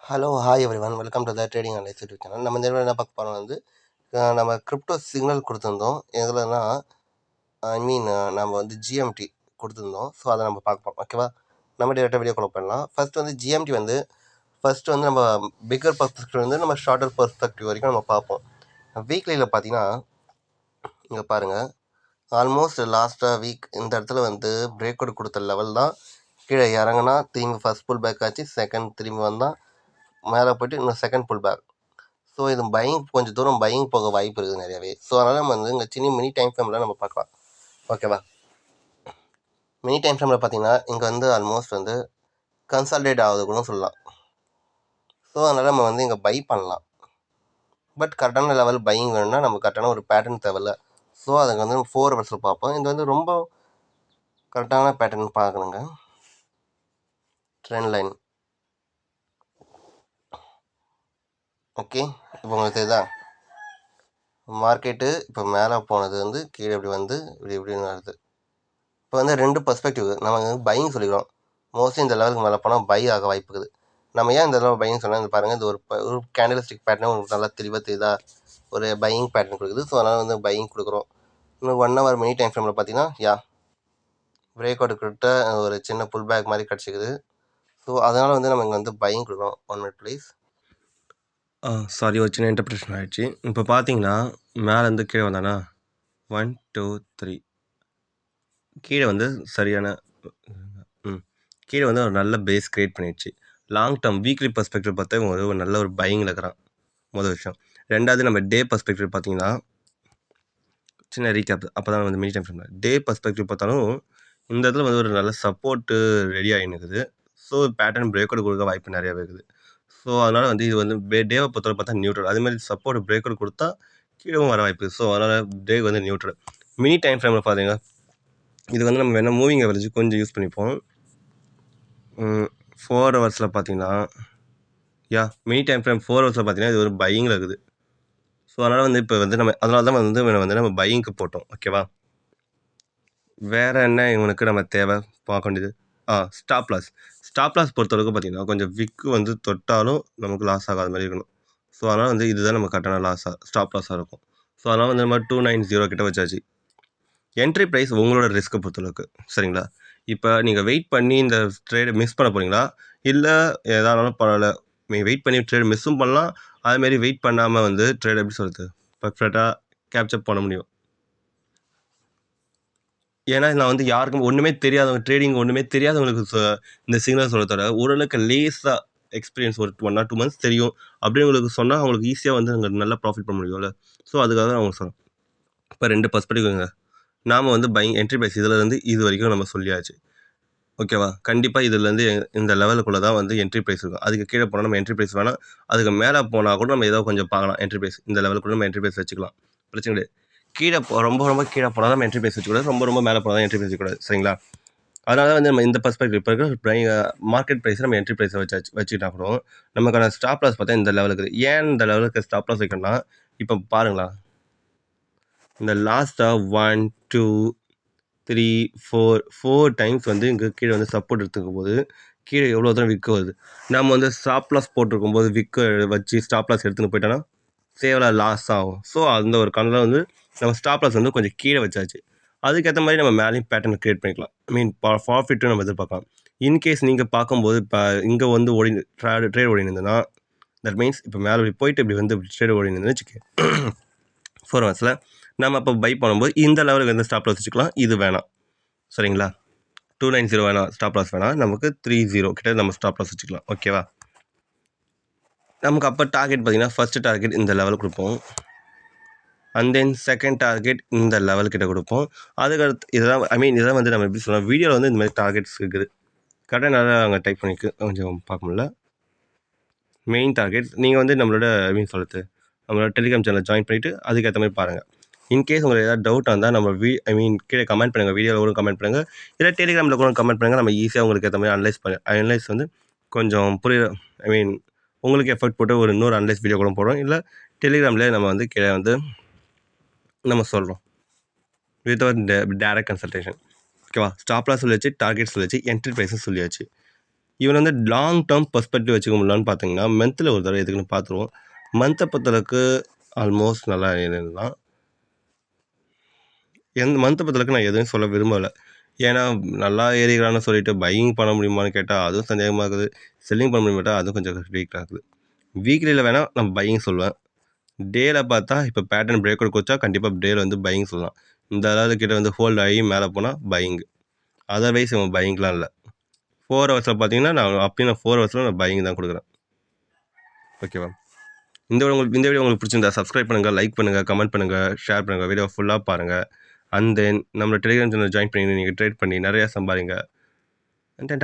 Hello, hi everyone. Welcome to the trading analyse YouTube channel. நம்ம இந்த வீடியோல என்ன பார்க்க போறோம் வந்து, நம்ம கிரிப்டோ சிக்னல் குடுத்துருந்தோம். எதுலன்னா, ஐ மீன் நம்ம வந்து ஜிஎம்டி குடுத்துருந்தோம். ஸோ, அத நம்ம பார்க்க போறோம். ஓகேவா? நம்ம டைரக்ட்டா வீடியோக்குள்ள போயிடலாம். ஃபர்ஸ்ட் வந்து ஜிஎம்டி வந்து ஃபர்ஸ்ட் வந்து நம்ம பிக்கர் பெர்ஸ்பெக்டிவ் வந்து நம்ம ஷார்ட்டர் பெர்ஸ்பெக்டிவ் வரைக்கும் நம்ம பார்ப்போம். வீக்லில பார்த்தீங்கன்னா, இங்க பாருங்க. ஆல்மோஸ்ட் லாஸ்ட்டா வீக் இந்த இடத்துல வந்து பிரேக் அவுட் குடுத்த லெவல் தான் கீழ இறங்குனா, திரும்பி ஃபர்ஸ்ட் புல் பேக் ஆச்சு. செகண்ட் திரும்பி வந்தா, மேல போயிட்டு இன்னும் செகண்ட் புல் பேக். ஸோ இது பையிங் கொஞ்சம் தூரம் பையிங் போக வாய்ப்பு இருக்குது நிறையவே. ஸோ அதனால் நம்ம வந்து இங்கே சின்ன மினி டைம் ஃப்ரேமில் நம்ம பார்க்கலாம். ஓகேவா? மினி டைம் ஃப்ரேமில் பார்த்தீங்கன்னா இங்கே வந்து ஆல்மோஸ்ட் வந்து கன்சால்டேட் ஆகுது கூட சொல்லலாம். ஸோ அதனால் நம்ம வந்து இங்கே பை பண்ணலாம். பட் கரெக்டான லெவல் பையிங் வேணும்னா நம்ம கரெக்டான ஒரு பேட்டர்ன் தேவையில்ல. ஸோ அதுக்கு வந்து 4 ஹவர்ஸில் பார்ப்போம். இது வந்து ரொம்ப கரெக்டான பேட்டர்ன் பார்க்கணுங்க. Trend line. ஓகே, இப்போ உங்களுக்கு தெரியுதா? மார்க்கெட்டு இப்போ மேலே போனது வந்து கீழே இப்படி வந்து இப்படின்னு வருது. இப்போ வந்து 2 பெர்ஸ்பெக்டிவ். நம்ம வந்து பையிங் சொல்லிக்கிறோம். மோஸ்ட்லி இந்த லெவலுக்கு மேலே போனால் பை ஆக வாய்ப்பு இருக்குது. நம்ம ஏன் இந்த லெவல் பையிங் சொன்னால் இந்த பாருங்கள், இது ஒரு கேண்டில் ஸ்டிக் பேட்டர்னே உங்களுக்கு நல்லா தெளிவாக தெரியுதா? ஒரு பையிங் பேட்டர்ன் கொடுக்குது. ஸோ அதனால் வந்து பையிங் கொடுக்குறோம். இன்னும் 1 ஹவர் மினி டைம் ஃப்ரேமில் பார்த்தீங்கன்னா பிரேக் அவுட் கிட்ட ஒரு சின்ன புல் பேக் மாதிரி கிடச்சிக்குது. ஸோ அதனால் வந்து நம்ம இங்கே வந்து பையிங் கொடுக்குறோம். 1 மினிட் ப்ளீஸ். சாரி, ஒரு சின்ன இன்டர்பிரேஷன் ஆகிடுச்சு. இப்போ பார்த்தீங்கன்னா மேலேருந்து கீழே வந்தானா 1 2 3 கீழே வந்து சரியான கீழே வந்து ஒரு நல்ல பேஸ் கிரியேட் பண்ணிடுச்சு. லாங் டேர்ம் வீக்லி பர்ஸ்பெக்டிவ் பார்த்தா இவங்க ஒரு நல்ல ஒரு பையிங்கில் இருக்கிறான். முதல் விஷயம். ரெண்டாவது நம்ம டே பர்ஸ்பெக்டிவ் பார்த்தீங்கன்னா சின்ன ரீகேப். அப்போ தான் வந்து மினி டைம் ஃப்ரேமில் டே பர்ஸ்பெக்டிவ் பார்த்தாலும் இந்த இடத்துல வந்து ஒரு நல்ல சப்போர்ட்டு ரெடி ஆகின்னு இருக்குது. ஸோ பேட்டர்ன் பிரேக் அவுட் கொடுக்க வாய்ப்பு நிறையாவே இருக்குது. ஸோ அதனால் வந்து இது வந்து டேவை பொறுத்தவரை பார்த்தா நியூட்ரல். அதேமாதிரி சப்போர்ட் பிரேக் அவுட் கொடுத்தா கீழவும் வர வாய்ப்பு. ஸோ அதனால் டே வந்து நியூட்ரல். மினி டைம் ஃப்ரேமில் பார்த்தீங்கன்னா இது வந்து நம்ம வேணால் மூவிங் அவரேஜ் கொஞ்சம் யூஸ் பண்ணிப்போம். 4 ஹவர்ஸில் பார்த்தீங்கன்னா மினி டைம் ஃப்ரேம் 4 ஹவர்ஸில் பார்த்தீங்கன்னா இது ஒரு பையிங்கில் இருக்குது. ஸோ அதனால் வந்து இப்போ வந்து நம்ம அதனால தான் வந்து நம்ம பையிங்க்கு போட்டோம். ஓகேவா? வேறு என்ன இவனுக்கு நம்ம தேவை பார்க்க வேண்டியது? Stop loss. ஸ்டாப் லாஸ் பொறுத்தளவுக்கு பார்த்தீங்கன்னா கொஞ்சம் விக்கு வந்து தொட்டாலும் நமக்கு லாஸ் ஆகாத மாதிரி இருக்கணும். ஸோ அதனால் வந்து இதுதான் நம்ம கரெக்டான ஸ்டாப் லாஸாக இருக்கும். ஸோ அதனால் வந்து நம்ம 290 கிட்ட வச்சாச்சு. என்ட்ரி ப்ரைஸ் உங்களோட ரிஸ்க்கை பொறுத்தளவுக்கு. சரிங்களா? இப்போ நீங்கள் வெயிட் பண்ணி இந்த ட்ரேடை மிஸ் பண்ண போகிறீங்களா? இல்லை எதானாலும் பரவாயில்ல, நீங்கள் வெயிட் பண்ணி ட்ரேட் மிஸ்ஸும் பண்ணலாம். அதுமாரி வெயிட் பண்ணாமல் வந்து ட்ரேட் எப்படி சொல்கிறது பர்ஃபெக்டாக கேப்சர் பண்ண முடியும். ஏன்னா நான் வந்து யாருக்கும் ஒன்றுமே தெரியாதவங்க, ட்ரேடிங் ஒன்றுமே தெரியாதவங்களுக்கு இந்த சிக்னல் சொல்ல தவிர ஓரளவுக்கு லேஸாக எக்ஸ்பீரியன்ஸ் ஒரு 1 or 2 months தெரியும் அப்படிங்களுக்கு சொன்னால் அவங்களுக்கு ஈஸியாக வந்து அங்கே நல்லா ப்ராஃபிட் பண்ண முடியும்ல. ஸோ அதுக்காக தான் அவங்க சொல்கிறேன். இப்போ 2 பெர்ஸ்பெக்டிவ்ங்க. நாம் வந்து பையிங் என்ட்ரி ப்ரைஸ் இதிலேருந்து இது வரைக்கும் நம்ம சொல்லியாச்சு. ஓகேவா? கண்டிப்பாக இதுலேருந்து இந்த லெவலுக்குள்ளே தான் வந்து என்ட்ரி ப்ரைஸ் இருக்கும். அதுக்கு கீழே போனால் நம்ம என்ட்ரி ப்ரைஸ் வேணாம். அதுக்கு மேலே போனால் கூட நம்ம ஏதோ கொஞ்சம் பார்க்கலாம். என்ட்ரி ப்ரைஸ் இந்த லெவலுக்குள்ளே நம்ம என்ட்ரி ப்ரைஸ் வச்சுக்கலாம். பிரச்சனை கிடையாது. கீழே ரொம்ப கீழே போனால் நம்ம என்ட்ரி ப்ரைஸ் வச்சுக்கூடாது. ரொம்ப மேலே போனால் தான் என்ட்ரி ப்ரைஸ் வச்சுக்கூடாது. சரிங்களா? அதனால வந்து நம்ம இந்த பெர்ஸ்பெக்டிவ் இப்போ இருக்கிற மார்க்கெட் ப்ரைஸ் நம்ம என்ட்ரி ப்ரைஸை வச்சுக்கிட்டா கூட நமக்கான ஸ்டாப் லாஸ் பார்த்தா இந்த லெவலுக்கு இருக்குது. ஏன் இந்த லெவலுக்கு ஸ்டாப் லாஸ் வைக்கணும்னா இப்போ பாருங்களா, இந்த லாஸ்ட்டாக 1 2 3 4 டைம்ஸ் வந்து இங்கே கீழே வந்து சப்போர்ட் எடுத்துக்கும் போது கீழே எவ்வளோ தூரம் விற்க வருது. நம்ம வந்து ஸ்டாப் லாஸ் போட்டிருக்கும் போது விற்க வச்சு ஸ்டாப் லாஸ் எடுத்துன்னு போயிட்டோன்னா சேவலாக லாஸ் ஆகும். ஸோ அந்த ஒரு கணக்கில் வந்து நம்ம ஸ்டாப் லாஸ் வந்து கொஞ்சம் கீழே வச்சாச்சு. அதுக்கேற்ற மாதிரி நம்ம மேலேயும் பேட்டர்ன் க்ரியேட் பண்ணிக்கலாம். ப்ராஃபிட்டும் நம்ம எதிர்பார்க்கலாம். இன்கேஸ் நீங்கள் பார்க்கும்போது இப்போ இங்கே வந்து ட்ரேட் ஓடினதுன்னா தட் மீன்ஸ் இப்போ மேலே போயிட்டு இப்படி வந்து ட்ரேட் ஓடினதுன்னு வச்சுக்க 4 ஹவர்ஸில் நம்ம அப்போ பை பண்ணும்போது இந்த லெவலுக்கு வந்து ஸ்டாப் லாஸ் வச்சுக்கலாம். இது வேணாம். சரிங்களா? 290 வேணாம், ஸ்டாப் லாஸ் வேணாம். நமக்கு 30 கிட்ட நம்ம ஸ்டாப் லாஸ் வச்சுக்கலாம். ஓகேவா? நமக்கு அப்போ டார்கெட் பார்த்தீங்கன்னா ஃபஸ்ட்டு டார்கெட் இந்த லெவல் கொடுப்போம். அண்ட் தென் செகண்ட் டார்கெட் இந்த லெவல் கிட்ட கொடுப்போம். அதுக்கடுத்து இதெல்லாம் வந்து நம்ம எப்படி சொல்லலாம், வீடியோவில் வந்து இந்த மாதிரி டார்கெட்ஸ் இருக்குது. கரெக்டாக நல்லா அங்கே டைப் பண்ணிக்கு கொஞ்சம் பார்க்க முடியல. மெயின் டார்கெட் நீங்கள் வந்து நம்மளோட சொல்கிறது நம்மளோட டெலிகிராம் சேனல் ஜாயின் பண்ணிவிட்டு அதுக்கேற்ற மாதிரி பாருங்கள். இன்கேஸ் உங்களுக்கு ஏதாவது டவுட்டாக இருந்தால் நம்ம கீழே கமெண்ட் பண்ணுங்கள். வீடியோவில் கூட கமெண்ட் பண்ணுங்கள். இல்லை டெலிகிராமில் கூட கமெண்ட் பண்ணுங்கள். நம்ம ஈஸியாக உங்களுக்கு ஏற்ற மாதிரி அனலைஸ் வந்து கொஞ்சம் உங்களுக்கு எஃபர்ட் போட்டு ஒரு இன்னொரு அனலைஸ் வீடியோ கூட போடுறோம். இல்லை டெலிகிராம்லேயே நம்ம வந்து கீழே வந்து நம்ம சொல்கிறோம் வித்தவுட் டேரக்ட் கன்சல்டேஷன். ஓகேவா? ஸ்டாப் லாஸ் சொல்லியாச்சு, டார்கெட் சொல்லியாச்சு, என்ட்ரி ப்ரைஸும் சொல்லியாச்சு. இவன் வந்து லாங் டேர்ம் பெர்ஸ்பெக்டிவ் வச்சுக்க முடியலான்னு பார்த்தீங்கன்னா, மந்த்தில் ஒரு தடவை எதுக்குன்னு பார்த்துருவோம். மந்த்தை பொறுத்தளவுக்கு ஆல்மோஸ்ட் நல்லா தான். மந்த்தை பொறுத்தளவுக்கு நான் எதுவும் சொல்ல விரும்பலை. ஏன்னா நல்லா ஏறிக்கிறான்னு சொல்லிட்டு பையிங் பண்ண முடியுமான்னு கேட்டால் அதுவும் சந்தேகமாக இருக்குது. செல்லிங் பண்ண முடியுமாட்டா அதுவும் கொஞ்சம் வீக்காக இருக்குது. வீக்லியில் வேணால் நான் பையிங் சொல்லுவேன். டேல பார்த்தா இப்போ பேட்டர்ன் பிரேக் அவுட் கொடுத்தா கண்டிப்பாக டேல வந்து பையிங் சொல்லலாம். இந்த அளவு கிட்ட வந்து ஹோல்ட் ஆகி மேலே போனால் பையிங். அதர்வைஸ் இவன் பையிங்லாம் இல்லை. 4 ஹவர்ஸில் பார்த்தீங்கன்னா நான் 4 ஹவர்ஸில் நான் பையிங் தான் கொடுக்குறேன். ஓகேவா? இந்த வீடியோ உங்களுக்கு பிடிச்சிருந்தா சப்ஸ்கிரைப் பண்ணுங்கள், லைக் பண்ணுங்கள், கமெண்ட் பண்ணுங்கள், ஷேர் பண்ணுங்கள். வீடியோ ஃபுல்லாக பாருங்கள். அண்ட் தென் நம்மளோட டெலிகிராம் சேனல் ஜாயின் பண்ணி நீங்கள் ட்ரேட் பண்ணி நிறையா சம்பாதிங்க.